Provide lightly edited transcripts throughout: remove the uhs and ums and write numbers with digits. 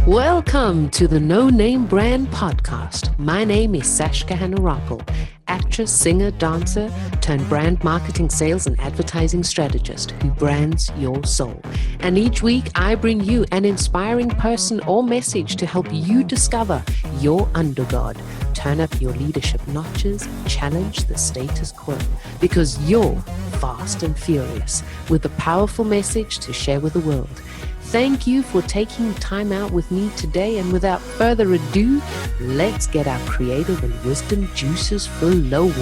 Welcome to the No Name Brand Podcast. My name is Sashka Hanarapal, actress, singer, dancer, turned brand marketing, sales, and advertising strategist who brands your soul. And each week I bring you an inspiring person or message to help you discover your undergod, turn up your leadership notches, challenge the status quo, because you're fast and furious with a powerful message to share with the world. Thank you for taking time out with me today, and without further ado, let's get our creative and wisdom juices flowing.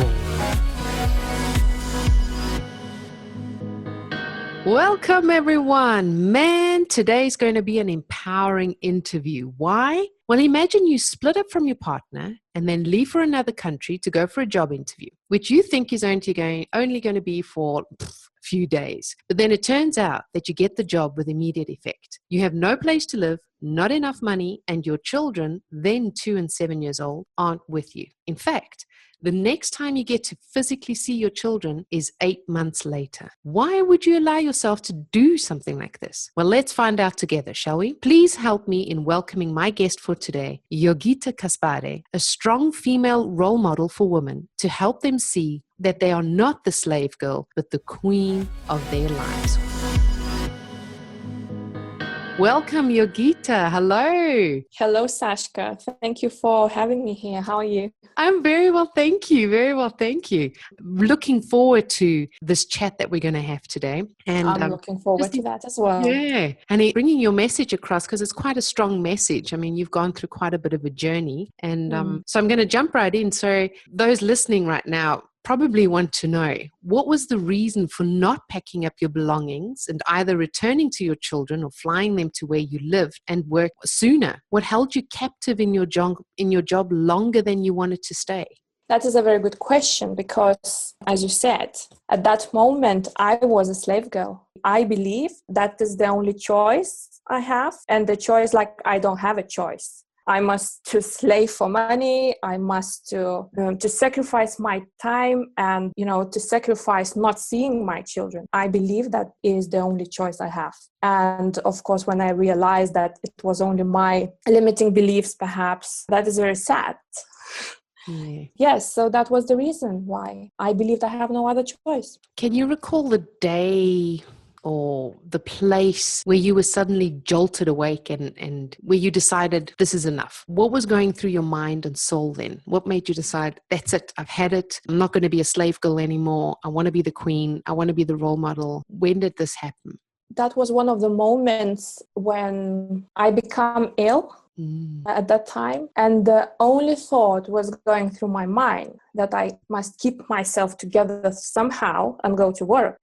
Welcome everyone. Man, today's going to be an empowering interview. Why? Well, imagine you split up from your partner and then leave for another country to go for a job interview, which you think is only going to be for few days. But then it turns out that you get the job with immediate effect. You have no place to live, not enough money, and your children, then 2 and 7 years old, aren't with you. In fact, the next time you get to physically see your children is 8 months later. Why would you allow yourself to do something like this? Well, let's find out together, shall we? Please help me in welcoming my guest for today, Jurgita Kaspare, a strong female role model for women to help them see that they are not the slave girl, but the queen of their lives. Welcome, Jurgita. Hello. Hello, Sashka. Thank you for having me here. How are you? I'm very well, thank you. Very well, thank you. Looking forward to this chat that we're going to have today. And I'm looking forward to that as well. Yeah. And bringing your message across, because it's quite a strong message. I mean, you've gone through quite a bit of a journey. And so I'm going to jump right in. So those listening right now probably want to know, what was the reason for not packing up your belongings and either returning to your children or flying them to where you lived and work sooner? What held you captive in your job longer than you wanted to stay? That is a very good question because, as you said, at that moment, I was a slave girl. I believe that is the only choice I have, and the choice, like, I don't have a choice. I must to slave for money. I must to sacrifice my time and, to sacrifice not seeing my children. I believe that is the only choice I have. And of course, when I realized that it was only my limiting beliefs, perhaps, that is very sad. Yeah. Yes, so that was the reason why I believed I have no other choice. Can you recall the day or the place where you were suddenly jolted awake and where you decided this is enough? What was going through your mind and soul then? What made you decide, that's it, I've had it, I'm not going to be a slave girl anymore, I want to be the queen, I want to be the role model? When did this happen? That was one of the moments when I became ill at that time. And the only thought was going through my mind that I must keep myself together somehow and go to work.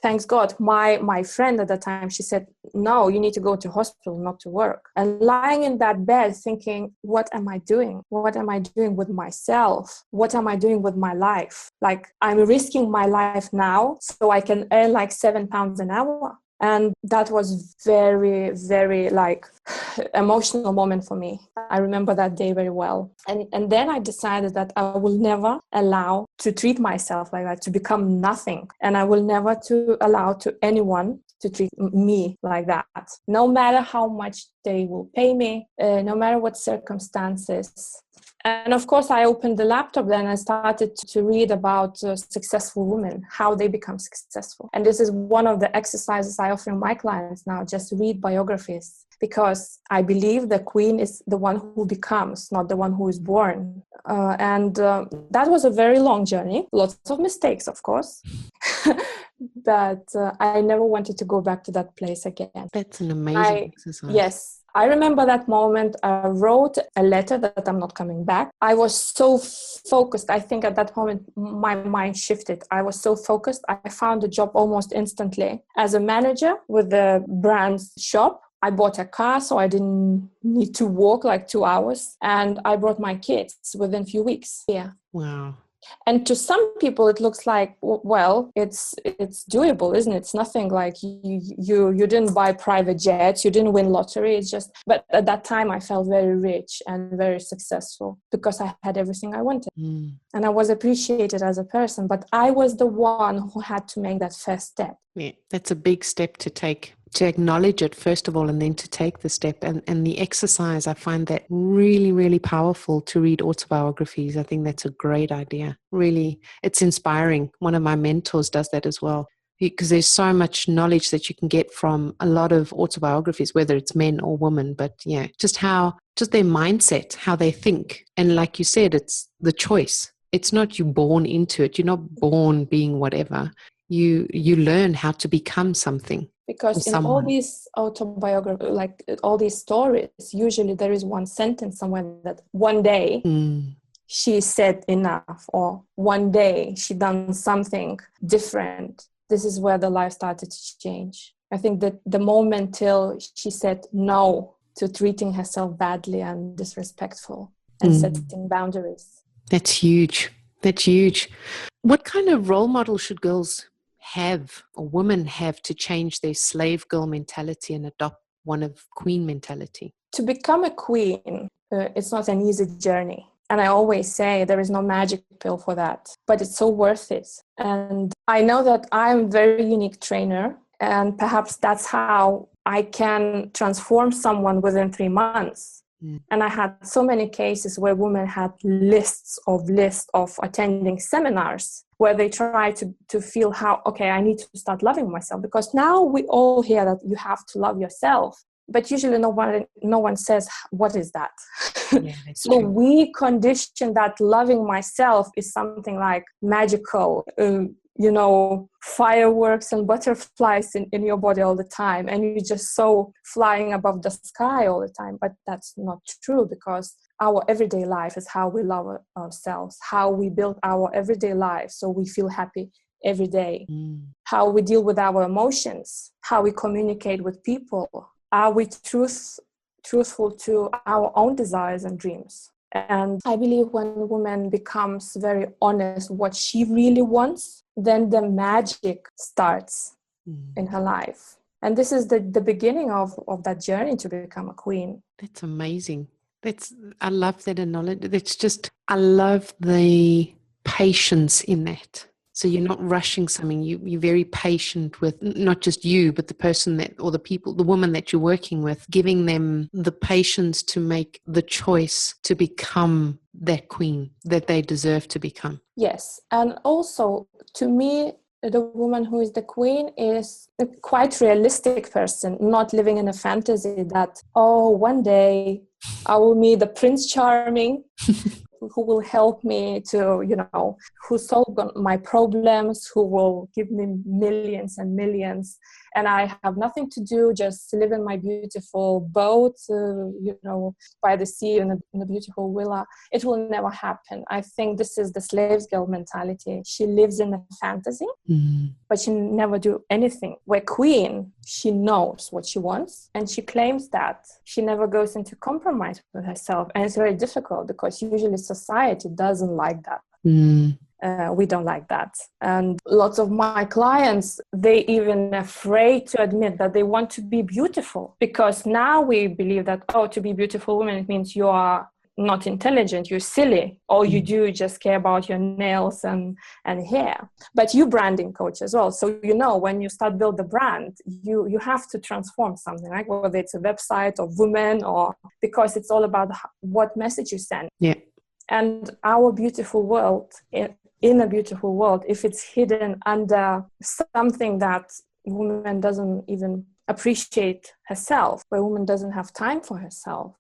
Thanks God, my friend at the time, she said, no, you need to go to hospital, not to work. And lying in that bed thinking, what am I doing? What am I doing with myself? What am I doing with my life? Like, I'm risking my life now so I can earn like £7 an hour. And that was very, very emotional moment for me. I remember that day very well. And then I decided that I will never allow to treat myself like that, to become nothing. And I will never to allow to anyone to treat me like that. No matter how much they will pay me, no matter what circumstances. And of course, I opened the laptop then and started to read about successful women, how they become successful. And this is one of the exercises I offer my clients now, just read biographies, because I believe the queen is the one who becomes, not the one who is born. And that was a very long journey, lots of mistakes, of course. But I never wanted to go back to that place again. That's an amazing exercise. Yes. I remember that moment. I wrote a letter that I'm not coming back. I was so focused. I think at that moment, my mind shifted. I was so focused. I found a job almost instantly as a manager with the brand's shop. I bought a car, so I didn't need to walk like 2 hours. And I brought my kids within a few weeks. Yeah. Wow. And to some people, it looks like, well, it's doable, isn't it? It's nothing like you didn't buy private jets, you didn't win lottery. It's just, but at that time, I felt very rich and very successful because I had everything I wanted. And I was appreciated as a person, but I was the one who had to make that first step. Yeah, that's a big step to take To acknowledge it first of all, and then to take the step. And the exercise, I find that really, really powerful, to read autobiographies. I think that's a great idea. Really, it's inspiring. One of my mentors does that as well, because there's so much knowledge that you can get from a lot of autobiographies, whether it's men or women. But yeah, just their mindset, how they think. And like you said, it's the choice. It's not you born into it. You're not born being whatever. You learn how to become something. Because in all these autobiography, like all these stories, usually there is one sentence somewhere that one day she said enough, or one day she done something different. This is where the life started to change. I think that the moment till she said no to treating herself badly and disrespectful and setting boundaries. That's huge. That's huge. What kind of role model should girls have, or women have, to change their slave girl mentality and adopt one of queen mentality? To become a queen, it's not an easy journey. And I always say there is no magic pill for that, but it's so worth it. And I know that I'm a very unique trainer, and perhaps that's how I can transform someone within 3 months. And I had so many cases where women had lists of attending seminars where they try to feel how, okay, I need to start loving myself, because now we all hear that you have to love yourself. But usually no one says, what is that? Yeah, that's So true. we condition that loving myself is something like magical, fireworks and butterflies in your body all the time. And you're just so flying above the sky all the time. But that's not true, because our everyday life is how we love ourselves, how we build our everyday life so we feel happy every day, how we deal with our emotions, how we communicate with people. Are we truthful to our own desires and dreams? And I believe when a woman becomes very honest what she really wants, then the magic starts in her life. And this is the beginning of that journey to become a queen. That's amazing. I love that knowledge. I love the patience in that. So you're not rushing something. You're very patient with not just you, but the person the woman that you're working with, giving them the patience to make the choice to become that queen that they deserve to become. Yes. And also, to me, the woman who is the queen is a quite realistic person, not living in a fantasy that, one day I will meet the Prince Charming who will help me to, who solve my problems, who will give me millions and millions. And I have nothing to do, just live in my beautiful boat, by the sea in a beautiful villa. It will never happen. I think this is the slave girl mentality. She lives in a fantasy, but she never do anything. Where queen, she knows what she wants, and she claims that. She never goes into compromise with herself. And it's very difficult, because usually society doesn't like that. We don't like that. And lots of my clients, they even afraid to admit that they want to be beautiful, because now we believe that, to be beautiful woman, it means you are not intelligent, you're silly. All you do is just care about your nails and hair. But you branding coach as well. So, when you start build the brand, you have to transform something, right? Whether it's a website or women, or because it's all about what message you send. Yeah. And our beautiful world, in a beautiful world, if it's hidden under something that woman doesn't even appreciate herself, where woman doesn't have time for herself,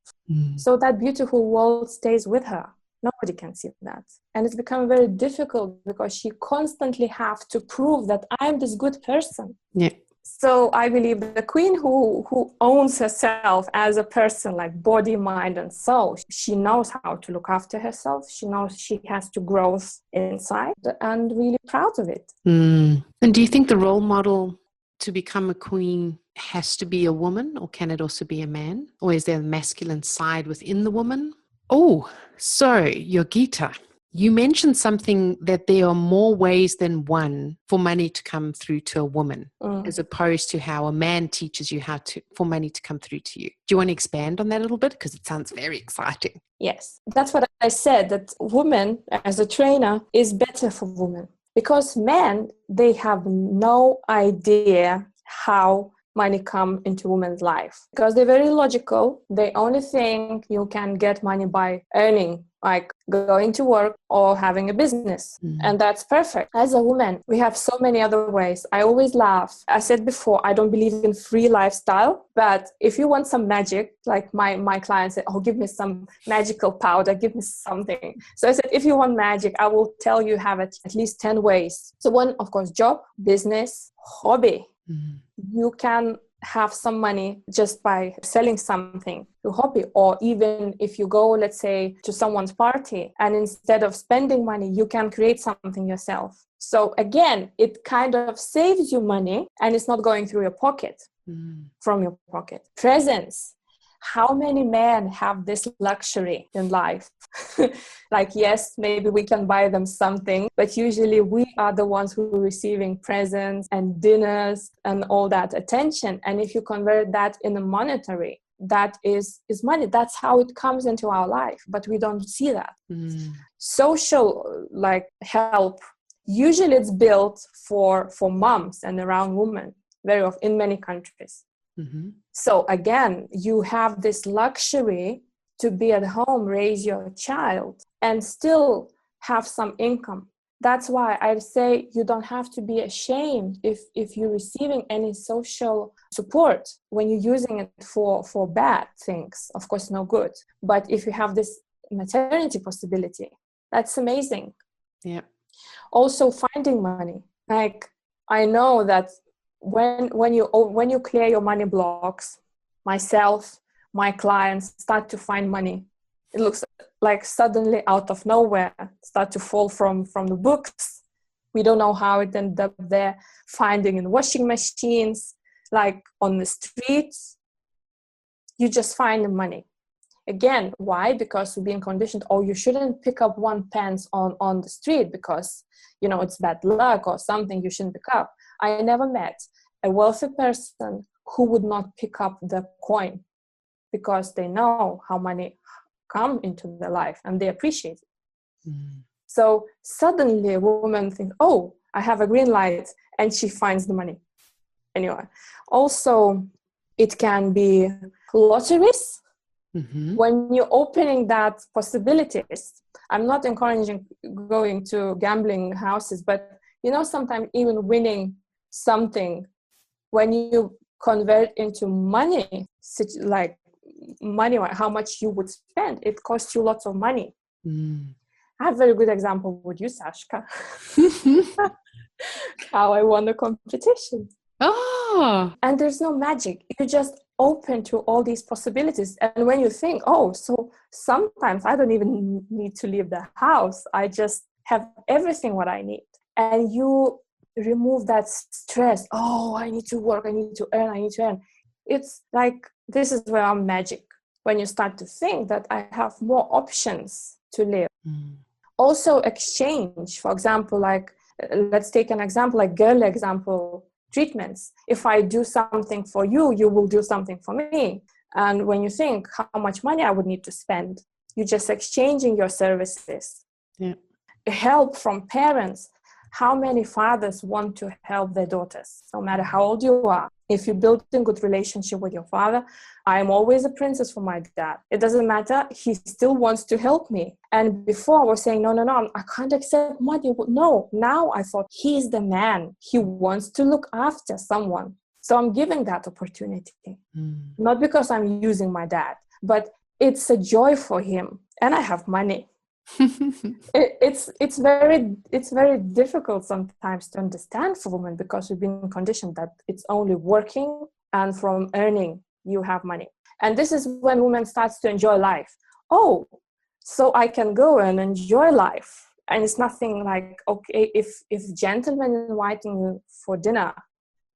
so that beautiful world stays with her. Nobody can see that. And it's become very difficult, because she constantly have to prove that I'm this good person. Yeah. So I believe the queen who owns herself as a person, like body, mind, and soul, she knows how to look after herself. She knows she has to grow inside, and really proud of it. And do you think the role model to become a queen has to be a woman, or can it also be a man? Or is there a masculine side within the woman? Oh, so Jurgita, you mentioned something that there are more ways than one for money to come through to a woman, as opposed to how a man teaches you for money to come through to you. Do you want to expand on that a little bit? Because it sounds very exciting. Yes, that's what I said, that woman as a trainer is better for women, because men, they have no idea how money come into women's life, because they're very logical. They only think you can get money by earning, like going to work or having a business. And that's perfect. As a woman, we have so many other ways. I always laugh. I said before, I don't believe in free lifestyle, but if you want some magic, like my client said, oh, give me some magical powder, give me something. So I said, if you want magic, I will tell you have at least 10 ways. So one, of course, job, business, hobby. You can have some money just by selling something to hobby, or even if you go, let's say, to someone's party, and instead of spending money, you can create something yourself. So again, it kind of saves you money, and it's not going through your pocket, from your pocket. Presents. How many men have this luxury in life? Like, yes, maybe we can buy them something, but usually we are the ones who are receiving presents and dinners and all that attention. And if you convert that in a monetary, that is money. That's how it comes into our life, but we don't see that. Social, like, help, usually it's built for moms and around women, very often in many countries. So again, you have this luxury to be at home, raise your child, and still have some income. That's why I say you don't have to be ashamed if you're receiving any social support when you're using it for bad things. Of course, no good. But if you have this maternity possibility, that's amazing. Yeah. Also, finding money. Like, I know that when you clear your money blocks, myself, my clients start to find money. It looks like suddenly out of nowhere start to fall from the books. We don't know how it ended up there. Finding in washing machines, like on the streets, you just find the money. Again, why? Because we're being conditioned, oh, you shouldn't pick up one pence on the street because, it's bad luck or something you shouldn't pick up. I never met a wealthy person who would not pick up the coin because they know how money come into their life and they appreciate it. So suddenly a woman thinks, oh, I have a green light, and she finds the money. Anyway, also it can be lotteries. When you're opening that possibilities, I'm not encouraging going to gambling houses, but sometimes even winning something, when you convert into money, like money, how much you would spend, it costs you lots of money. I have a very good example with you, Sashka. How I won the competition. Oh. And there's no magic. You just open to all these possibilities. And when you think, oh, so sometimes I don't even need to leave the house. I just have everything what I need. And you remove that stress. Oh, I need to work. I need to earn. It's like, this is where I'm magic. When you start to think that I have more options to live. Also exchange, for example, like, let's take an example, like girl example, treatments. If I do something for you, you will do something for me. And when you think how much money I would need to spend, you're just exchanging your services. Yeah. Help from parents. How many fathers want to help their daughters, no matter how old you are? If you build a good relationship with your father, I'm always a princess for my dad. It doesn't matter. He still wants to help me. And before I was saying, no, I can't accept money. No, now I thought he's the man. He wants to look after someone. So I'm giving that opportunity. Not because I'm using my dad, but it's a joy for him. And I have money. It's very difficult sometimes to understand for women because we've been conditioned that it's only working and from earning you have money. And this is when women starts to enjoy life. Oh, so I can go and enjoy life. And it's nothing like, okay, if gentleman inviting you for dinner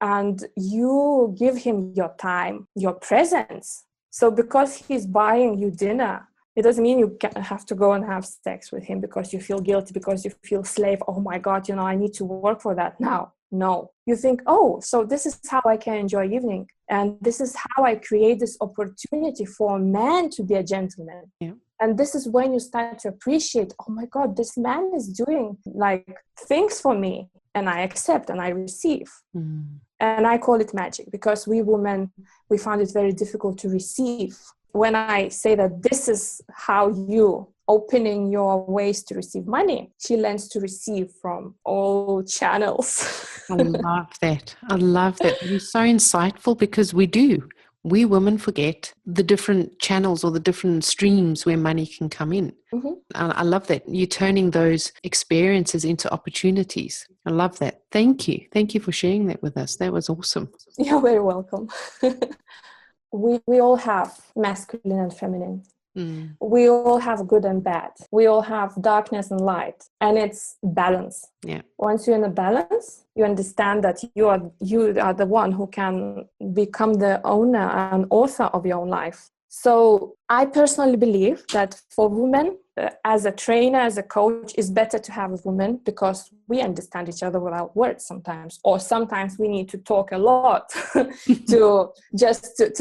and you give him your time, your presence. So because he's buying you dinner, it doesn't mean you have to go and have sex with him because you feel guilty, because you feel slave. Oh my God, I need to work for that now. No, you think, oh, so this is how I can enjoy evening. And this is how I create this opportunity for a man to be a gentleman. Yeah. And this is when you start to appreciate, oh my God, this man is doing like things for me. and I accept and I receive. Mm. And I call it magic, because we women, we found it very difficult to receive. When I say that this is how you opening your ways to receive money, she learns to receive from all channels. I love that. I love that. You're so insightful, because we women forget the different channels or the different streams where money can come in. Mm-hmm. And I love that you're turning those experiences into opportunities. I love that. Thank you. Thank you for sharing that with us. That was awesome. You're very welcome. We all have masculine and feminine. Mm. We all have good and bad. We all have darkness and light, and it's balance. Yeah. Once you're in a balance, you understand that you are the one who can become the owner and author of your own life. So I personally believe that for women, as a trainer, as a coach, it's better to have a woman, because we understand each other without words sometimes, or sometimes we need to talk a lot to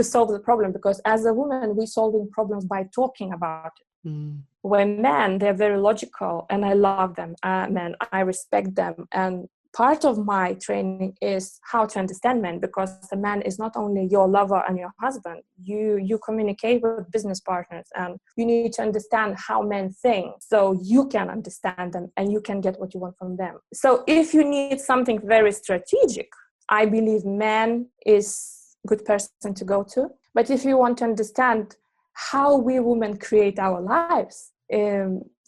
solve the problem, because as a woman, we're solving problems by talking about it. Mm. When men, they're very logical, and I love them. Men, I respect them. And part of my training is how to understand men, because the man is not only your lover and your husband. You communicate with business partners, and you need to understand how men think, so you can understand them and you can get what you want from them. So if you need something very strategic, I believe man is a good person to go to. But if you want to understand how we women create our lives,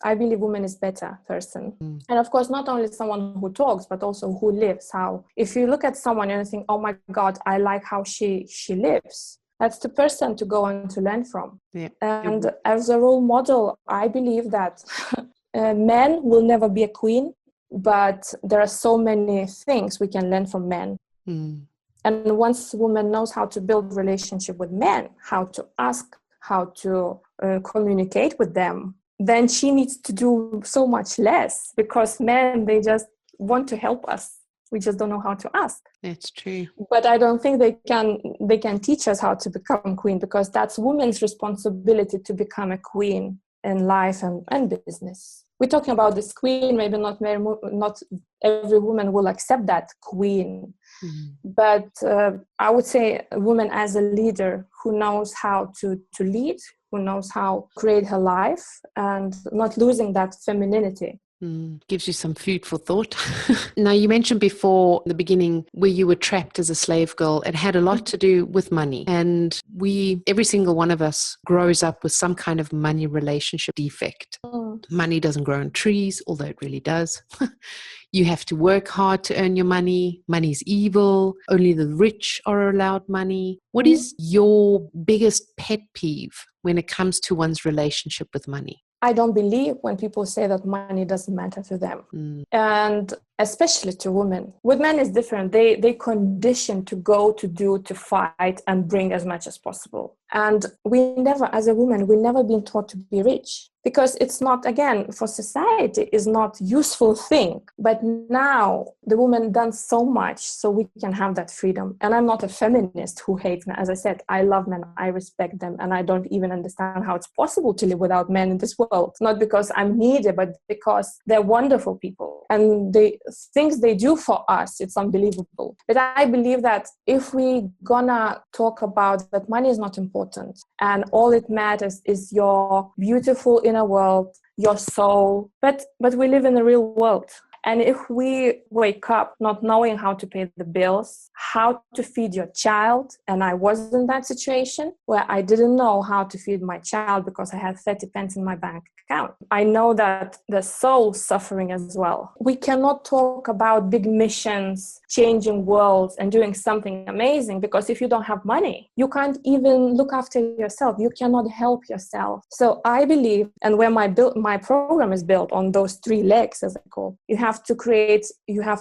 I believe woman is better person. Mm. And of course, not only someone who talks, but also who lives. How, if you look at someone and you think, oh my God, I like how she lives, that's the person to go and to learn from. Yeah. And as a role model, I believe that men will never be a queen, but there are so many things we can learn from men. Mm. And once a woman knows how to build relationship with men, how to ask, how to communicate with them, then she needs to do so much less, because men, they just want to help us. We just don't know how to ask. That's true. But I don't think they can teach us how to become queen, because that's women's responsibility to become a queen in life and business. We're talking about this queen, maybe not every woman will accept that queen. Mm. But I would say a woman as a leader who knows how to lead, who knows how to create her life and not losing that femininity. Gives you some food for thought. Now, you mentioned before in the beginning where you were trapped as a slave girl. It had a lot to do with money. And every single one of us grows up with some kind of money relationship defect. Money doesn't grow on trees, although it really does. You have to work hard to earn your money. Money's evil. Only the rich are allowed money. What is your biggest pet peeve when it comes to one's relationship with money? I don't believe when people say that money doesn't matter to them. And especially to women. With men it's different. They condition to go, to do, to fight and bring as much as possible. And we never, as a woman, we've never been taught to be rich. Because it's not, again, for society, is not useful thing. But now the woman done so much so we can have that freedom. And I'm not a feminist who hates men. As I said, I love men, I respect them, and I don't even understand how it's possible to live without men in this world. Not because I'm needy, but because they're wonderful people. And the things they do for us, it's unbelievable. But I believe that if we gonna talk about that money is not important, and all it matters is your beautiful inner world, your soul. But we live in the real world. And if we wake up not knowing how to pay the bills, how to feed your child, and I was in that situation where I didn't know how to feed my child because I had 30 pence in my bank account. I know that the soul's suffering as well. We cannot talk about big missions, changing worlds and doing something amazing, because if you don't have money, you can't even look after yourself. You cannot help yourself. So I believe, and where my program is built on those 3 legs, as I call, you have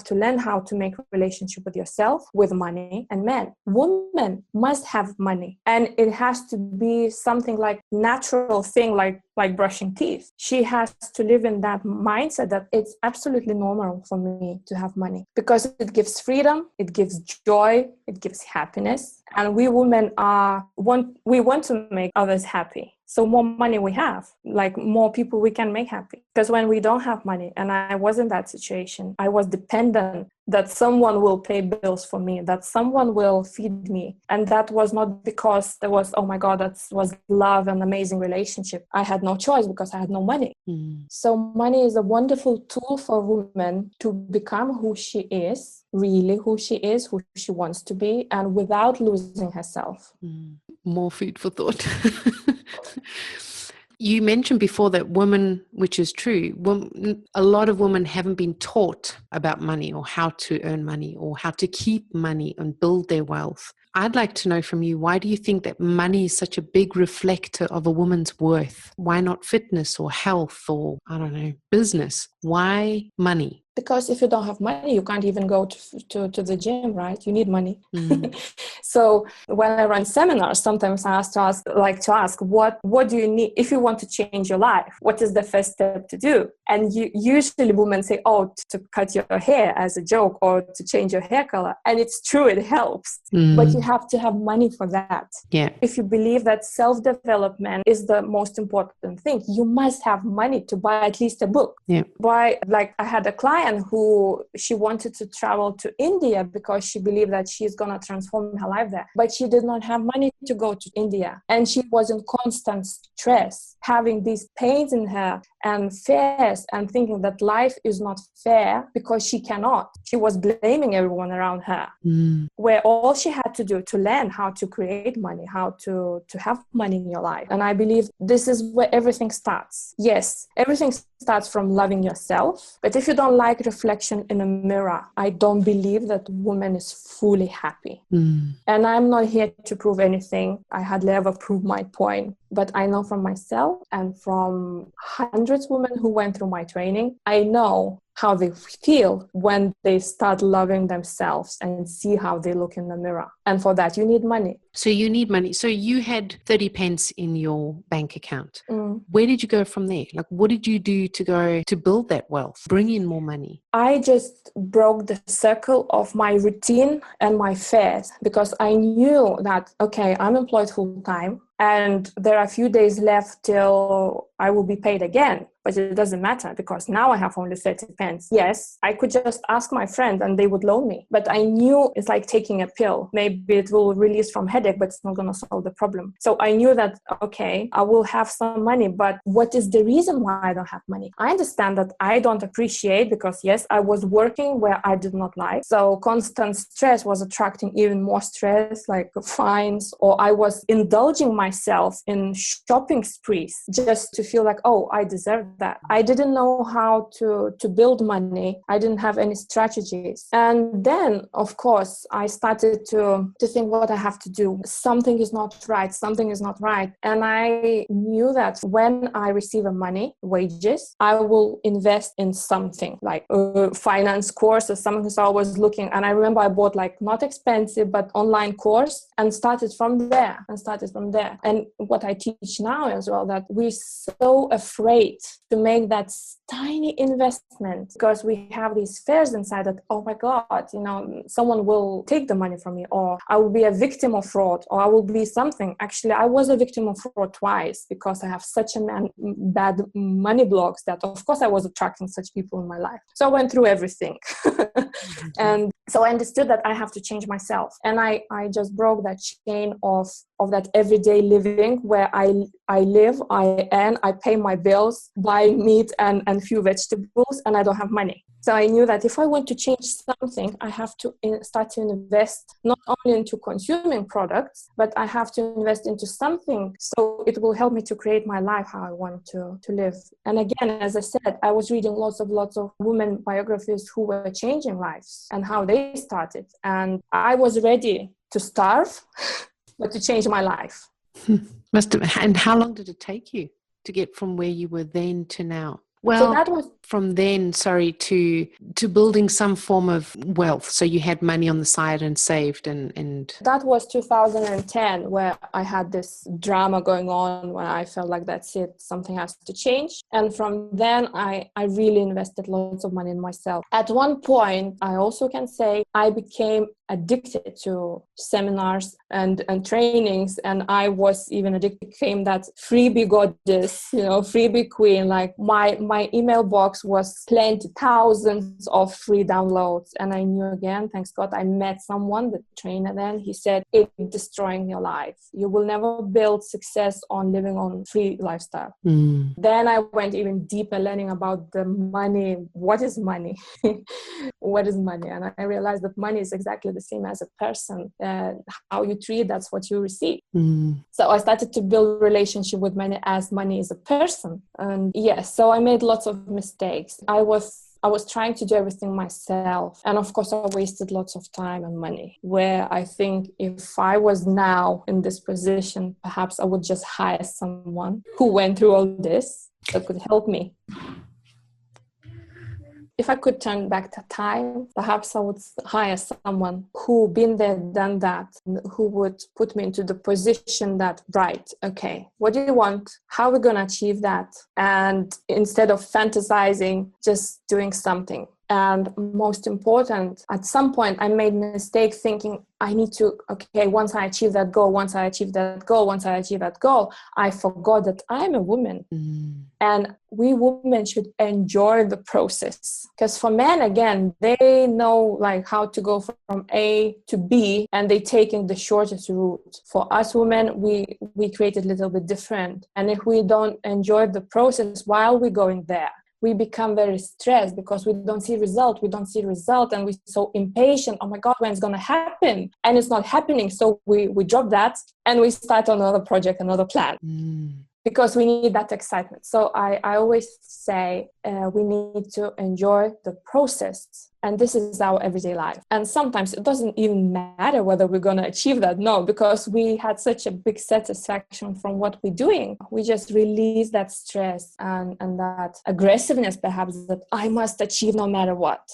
to learn how to make a relationship with yourself, with money, and men. Women must have money, and it has to be something like natural thing, like brushing teeth. She has to live in that mindset that it's absolutely normal for me to have money, because it gives freedom, it gives joy, it gives happiness, and we women want to make others happy. So more money we have, like more people we can make happy. Because when we don't have money, and I was in that situation, I was dependent that someone will pay bills for me, that someone will feed me. And that was not because there was, oh my God, that was love and amazing relationship. I had no choice because I had no money. So money is a wonderful tool for women to become who she is, really who she is, who she wants to be, and without losing herself. More food for thought. You mentioned before that women, which is true, a lot of women haven't been taught about money or how to earn money or how to keep money and build their wealth. I'd like to know from you, why do you think that money is such a big reflector of a woman's worth? Why not fitness or health or, I don't know, business? Why money? Because if you don't have money, you can't even go to the gym, right? You need money. So when I run seminars, sometimes I like to ask, what do you need if you want to change your life? What is the first step to do? And usually women say, oh, to cut your hair as a joke or to change your hair color. And it's true, it helps. But you have to have money for that. Yeah. If you believe that self-development is the most important thing, you must have money to buy at least a book. Yeah. Like I had a client who she wanted to travel to India because she believed that she's going to transform her life there. But she did not have money to go to India. And she was in constant stress, having these pains in her and fears and thinking that life is not fair because she cannot. She was blaming everyone around her. Where all she had to do to learn how to create money, how to have money in your life. And I believe this is where everything starts. Yes, everything starts from loving yourself. But if you don't like reflection in a mirror, I don't believe that woman is fully happy. And I'm not here to prove anything. I hardly ever prove my point. But I know from myself and from hundreds of women who went through my training, I know how they feel when they start loving themselves and see how they look in the mirror. And for that, you need money. So you need money. So you had 30 pence in your bank account. Where did you go from there? Like, what did you do to build that wealth, bring in more money? I just broke the circle of my routine and my fears because I knew that, okay, I'm employed full time and there are a few days left till I will be paid again. But it doesn't matter because now I have only 30 pence. Yes, I could just ask my friend and they would loan me. But I knew it's like taking a pill. Maybe it will release from headache, but it's not going to solve the problem. So I knew that, okay, I will have some money, but what is the reason why I don't have money? I understand that I don't appreciate because yes, I was working where I did not like. So constant stress was attracting even more stress, like fines, or I was indulging myself in shopping sprees just to feel like, oh, I deserve that. I didn't know how to build money. I didn't have any strategies. And then, of course, I started to think what I have to do. Something is not right. Something is not right. And I knew that when I receive a money, wages, I will invest in something like a finance course or something. So I was looking, and I remember I bought like not expensive, but online course and started from there. And what I teach now as well, that we're so afraid to make that tiny investment because we have these fears inside that, oh my God, someone will take the money from me, or I will be a victim of fraud, or I will be something. Actually, I was a victim of fraud twice because I have such bad money blocks that, of course, I was attracting such people in my life. So I went through everything. And so I understood that I have to change myself. And I just broke that chain of that everyday living where I live, I earn, I pay my bills, buy meat and few vegetables, and I don't have money. So I knew that if I want to change something, I have to start to invest not only into consuming products, but I have to invest into something so it will help me to create my life how I want to live. And again, as I said, I was reading lots of women biographies who were changing lives and how they started. And I was ready to starve, but to change my life. And how long did it take you to get from where you were then to now? Well, so that was from then, to building some form of wealth. So you had money on the side and saved and that was 2010, where I had this drama going on where I felt like that's it, something has to change. And from then I really invested lots of money in myself. At one point, I also can say I became addicted to seminars, and trainings. And I was even addicted, became that freebie goddess, freebie queen. Like my email box was plenty, thousands of free downloads. And I knew, again, thanks God, I met someone, the trainer then, he said, it's destroying your life. You will never build success on living on free lifestyle. Then I went even deeper, learning about the money. What is money? What is money? And I realized that money is exactly the same as a person. How you treat, that's what you receive. So I started to build a relationship with money as money is a person. And yes, so I made lots of mistakes. I was trying to do everything myself. And of course, I wasted lots of time and money, where I think if I was now in this position, perhaps I would just hire someone who went through all this that could help me. If I could turn back the time, perhaps I would hire someone who been there, done that, who would put me into the position that, right, okay, what do you want? How are we going to achieve that? And instead of fantasizing, just doing something. And most important, at some point, I made a mistake thinking I need to, okay, once I achieve that goal, I forgot that I'm a woman. And we women should enjoy the process. Because for men, again, they know like how to go from A to B, and they taking the shortest route. For us women, we create it a little bit different. And if we don't enjoy the process while we're going there, we become very stressed because we don't see result, and we're so impatient. Oh my God, when it's going to happen? And it's not happening. So we drop that and we start another project, another plan. Because we need that excitement. So I always say we need to enjoy the process. And this is our everyday life. And sometimes it doesn't even matter whether we're going to achieve that. No, because we had such a big satisfaction from what we're doing. We just release that stress and that aggressiveness, perhaps, that I must achieve no matter what.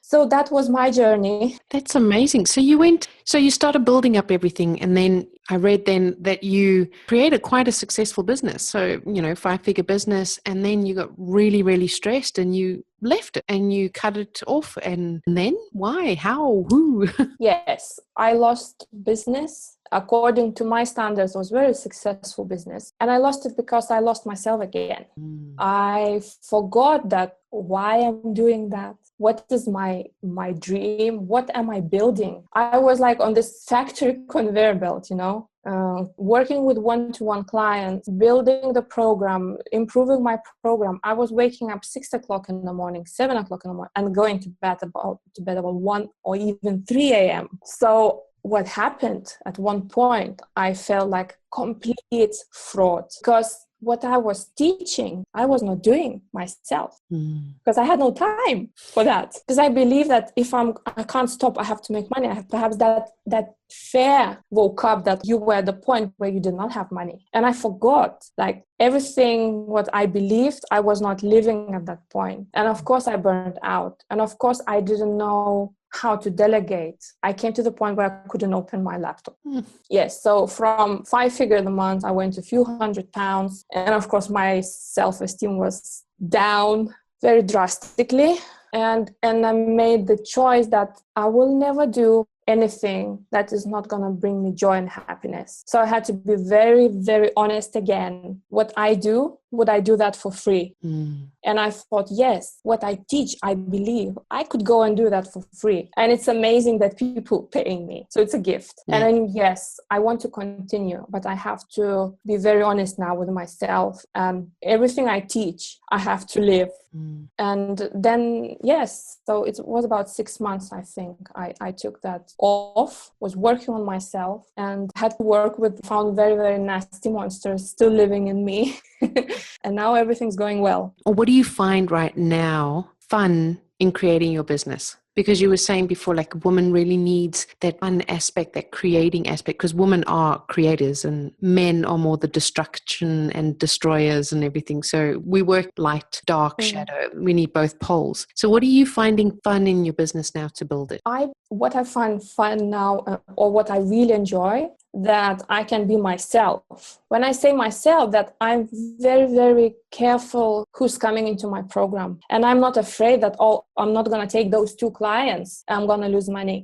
So that was my journey. That's amazing. So you started building up everything, and then I read then that you created quite a successful business. So, 5-figure business, and then you got really, really stressed and you left it and you cut it off. And then why? How? Who? Yes, I lost business. According to my standards, it was very successful business. And I lost it because I lost myself again. I forgot that why I'm doing that. What is my dream? What am I building? I was like on this factory conveyor belt, working with one-to-one clients, building the program, improving my program. I was waking up 6 o'clock in the morning, 7 o'clock in the morning, and going to bed about 1 or even 3 a.m. So what happened at one point, I felt like complete fraud, because what I was teaching, I was not doing myself, because I had no time for that. Because I believe that if I can't stop, I have to make money. I have perhaps that fear woke up that you were at the point where you did not have money. And I forgot like everything what I believed, I was not living at that point. And of course I burned out. And of course I didn't know how to delegate. I came to the point where I couldn't open my laptop. Yes, so from 5-figure a month, I went a few hundred pounds. And of course, my self-esteem was down very drastically. And I made the choice that I will never do anything that is not going to bring me joy and happiness. So I had to be very, very honest again. What I do, would I do that for free? And I thought, yes, what I teach, I believe I could go and do that for free. And it's amazing that people paying me. So it's a gift. Yeah. And then, yes, I want to continue, but I have to be very honest now with myself. Everything I teach, I have to live. And then, yes, so it was about 6 months, I think. I took that off, was working on myself, and had to work with, found very, very nasty monsters still living in me. And now everything's going well. What do you find right now fun in creating your business? Because you were saying before, like, a woman really needs that fun aspect, that creating aspect, because women are creators and men are more the destruction and destroyers and everything. So we work light, dark, shadow. We need both poles. So what are you finding fun in your business now to build it? What I find fun now, or what I really enjoy, that I can be myself. When I say myself, that I'm very, very careful who's coming into my program. And I'm not afraid that, I'm not going to take those 2 clients, I'm going to lose money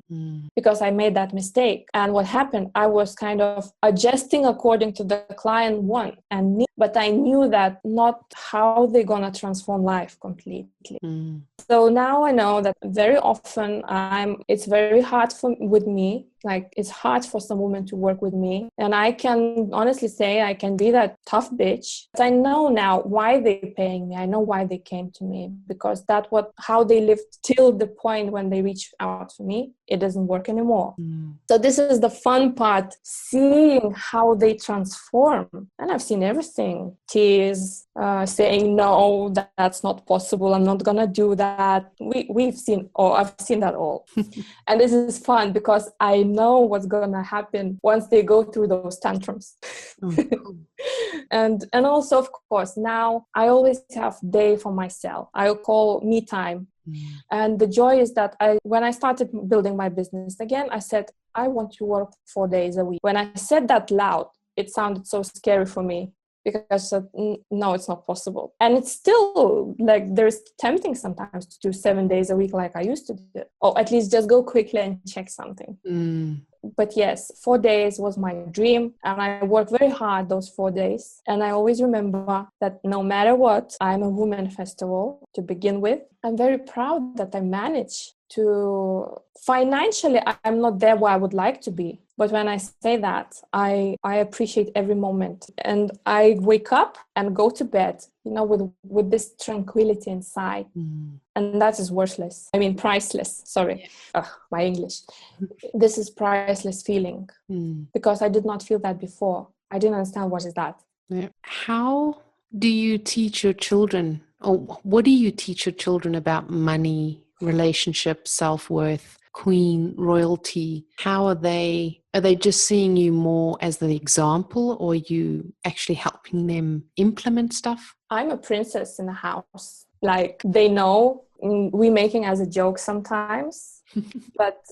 because I made that mistake. And what happened, I was kind of adjusting according to the client want and need, but I knew that not how they're going to transform life completely. So now I know that very often it's very hard with me. Like, it's hard for some women to work with me. And I can honestly say I can be that tough bitch. But I know now why they're paying me. I know why they came to me, because how they lived till the point when they reach out to me, it doesn't work anymore. So this is the fun part, seeing how they transform. And I've seen everything. Tears, saying, no, that's not possible. I'm not going to do that. I've seen that all. And this is fun because I know what's going to happen once they go through those tantrums. And also, of course, now I always have day for myself. I'll call me time. And the joy is that when I started building my business again, I said, I want to work 4 days a week. When I said that loud, it sounded so scary for me, because I said, no, it's not possible. And it's still like, there's tempting sometimes to do 7 days a week like I used to do, or at least just go quickly and check something. But yes, 4 days was my dream, and I worked very hard those 4 days. And I always remember that no matter what, I'm a woman festival to begin with. I'm very proud that I managed to financially, I'm not there where I would like to be. But when I say that, I appreciate every moment. And I wake up and go to bed, with this tranquility inside. And that is worthless. I mean, priceless. Sorry. My English. This is priceless feeling, because I did not feel that before. I didn't understand what is that. Yeah. How do you teach your children, or what do you teach your children about money, relationships, self-worth, queen, royalty? How are they just seeing you more as the example, or are you actually helping them implement stuff? I'm a princess in the house. Like, they know, we making as a joke sometimes, but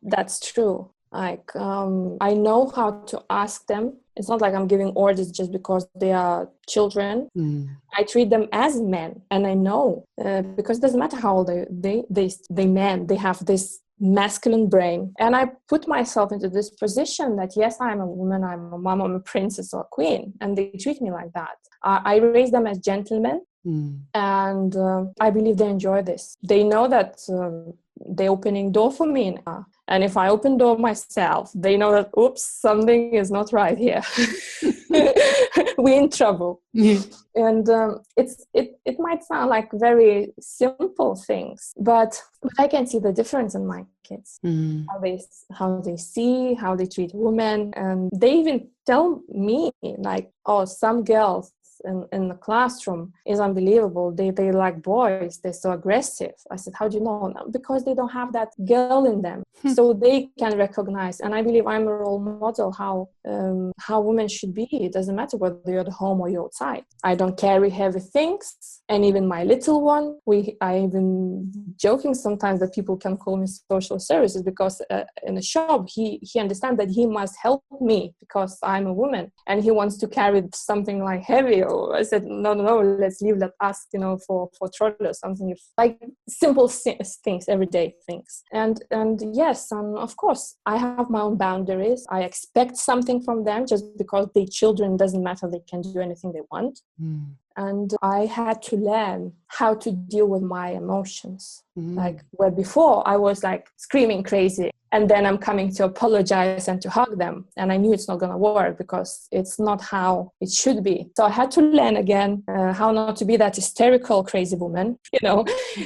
that's true. Like, I know how to ask them. It's not like I'm giving orders just because they are children. I treat them as men, and I know, because it doesn't matter how old they have this masculine brain. And I put myself into this position that, yes, I'm a woman, I'm a mom, I'm a princess or a queen, and they treat me like that. I raise them as gentlemen, and I believe they enjoy this. They know that they're opening door for me now. And if I open door myself, they know that, oops, something is not right here. We're in trouble. And it might sound like very simple things, but I can see the difference in my kids. How they see, how they treat women. And they even tell me, like, oh, some girls in the classroom is unbelievable. They like boys. They're so aggressive. I said, how do you know? Because they don't have that girl in them. So they can recognize. And I believe I'm a role model how women should be. It doesn't matter whether you're at home or you're outside. I don't carry heavy things. And even my little one, I even joking sometimes that people can call me social services, because in a shop, he understands that he must help me because I'm a woman, and he wants to carry something like heavy. Or I said, no, let's leave that ask, for trolley or something, like simple things, everyday things. And yes, of course, I have my own boundaries. I expect something from them. Just because they're children doesn't matter. They can do anything they want. And I had to learn how to deal with my emotions. Like, where before I was like screaming crazy, and then I'm coming to apologize and to hug them. And I knew it's not going to work, because it's not how it should be. So I had to learn again how not to be that hysterical, crazy woman,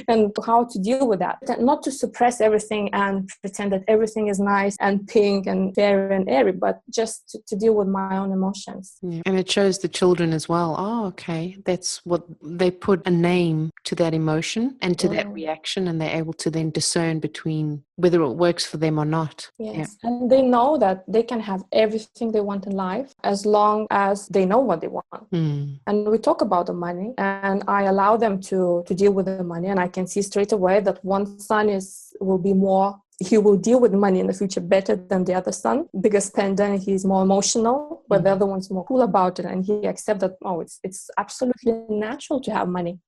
and how to deal with that. Not to suppress everything and pretend that everything is nice and pink and fair and airy, but just to deal with my own emotions. Yeah. And it shows the children as well. Oh, okay. That's what they put a name to that emotion and to that reaction, and they're able to then discern between whether it works for them or not. Yes. Yeah. And they know that they can have everything they want in life as long as they know what they want. And we talk about the money, and I allow them to deal with the money, and I can see straight away that one son will be more he will deal with money in the future better than the other son. Bigger spender, and he's more emotional, but the other one's more cool about it, and he accepts that, oh, it's absolutely natural to have money.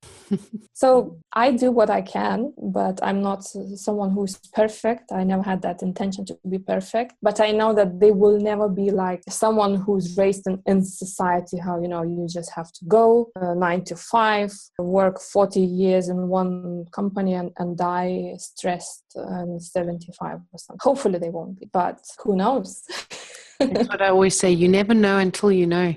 So I do what I can, but I'm not someone who's perfect. I never had that intention to be perfect, but I know that they will never be like someone who's raised in society, how, you just have to go 9 to 5, work 40 years in one company and die stressed and 75%. Hopefully they won't be, but who knows? That's what I always say. You never know until you know.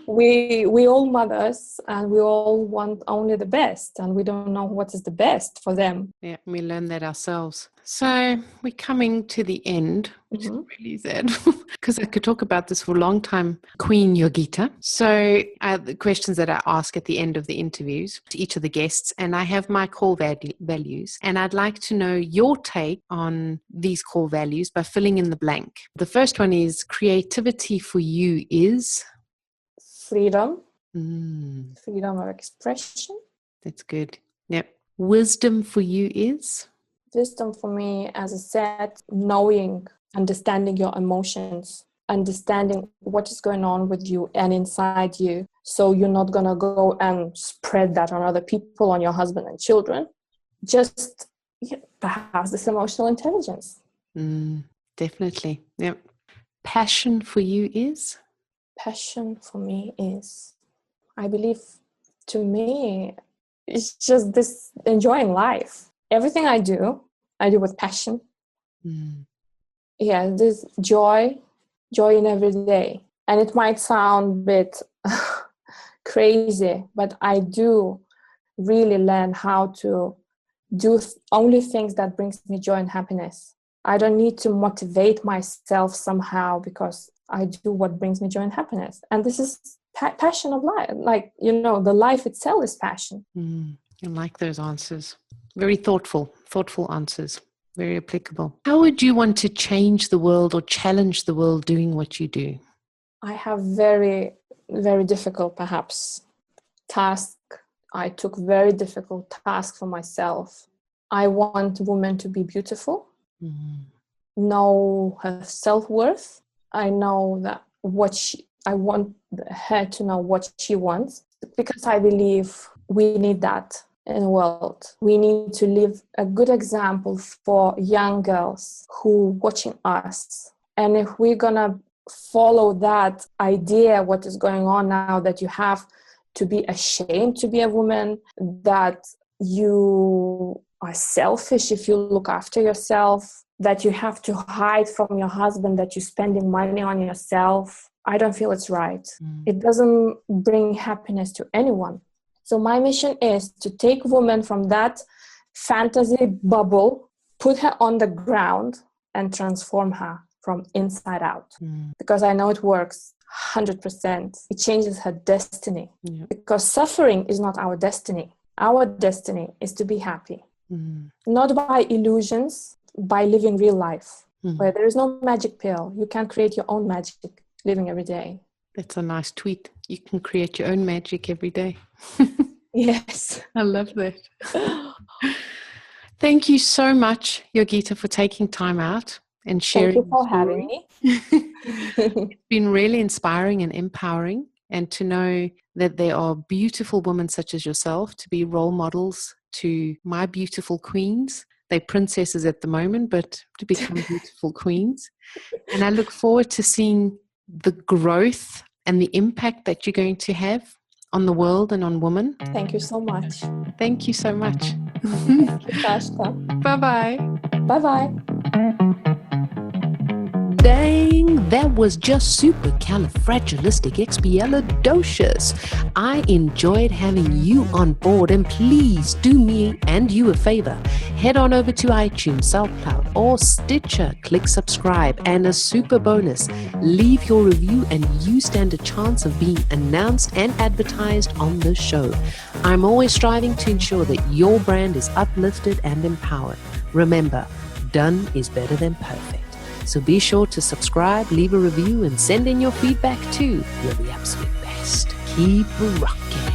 We all mothers, and we all want only the best, and we don't know what is the best for them. Yeah, we learn that ourselves. So we're coming to the end, which is really sad, because I could talk about this for a long time. Queen Jurgita. So the questions that I ask at the end of the interviews to each of the guests, and I have my core values, and I'd like to know your take on these core values by filling in the blank. The first one is creativity for you is? Freedom. Freedom of expression. That's good. Yep. Wisdom for you is? Wisdom for me, as I said, understanding your emotions, understanding what is going on with you and inside you. So you're not going to go and spread that on other people, on your husband and children. Just perhaps this emotional intelligence. Definitely. Yep. Passion for you is? Passion for me is, I believe, to me, it's just this enjoying life. Everything I do with passion. Yeah, this joy in every day. And it might sound a bit crazy, but I do really learn how to do only things that brings me joy and happiness. I don't need to motivate myself somehow, because I do what brings me joy and happiness. And this is passion of life. Like, the life itself is passion. I like those answers. Very thoughtful answers. Very applicable. How would you want to change the world or challenge the world doing what you do? I have very, very difficult, perhaps, task. I took very difficult task for myself. I want women to be beautiful, know her self-worth. I know that I want her to know what she wants, because I believe we need that in the world. We need to live a good example for young girls who watching us. And if we're gonna follow that idea, what is going on now, that you have to be ashamed to be a woman, that you are selfish if you look after yourself, that you have to hide from your husband, that you're spending money on yourself, I don't feel it's right. It doesn't bring happiness to anyone. So my mission is to take women from that fantasy bubble, put her on the ground, and transform her from inside out. Because I know it works 100%. It changes her destiny. Because suffering is not our destiny. Our destiny is to be happy. Not by illusions, by living real life, where there is no magic pill. You can create your own magic living every day. That's a nice tweet. You can create your own magic every day. Yes. I love that. Thank you so much, Jurgita, for taking time out and sharing. Thank you for having me. It's been really inspiring and empowering, and to know that there are beautiful women such as yourself to be role models to my beautiful queens. They're princesses at the moment, but to become beautiful queens. And I look forward to seeing the growth and the impact that you're going to have on the world and on women. Thank you so much. Thank you so much. Thank you, Kashka. Bye-bye. Bye-bye. Dang, that was just supercalifragilisticexpialidocious. I enjoyed having you on board, and please do me and you a favor. Head on over to iTunes, SoundCloud, or Stitcher. Click subscribe, and a super bonus, leave your review and you stand a chance of being announced and advertised on the show. I'm always striving to ensure that your brand is uplifted and empowered. Remember, done is better than perfect. So be sure to subscribe, leave a review, and send in your feedback too. You're the absolute best. Keep rocking.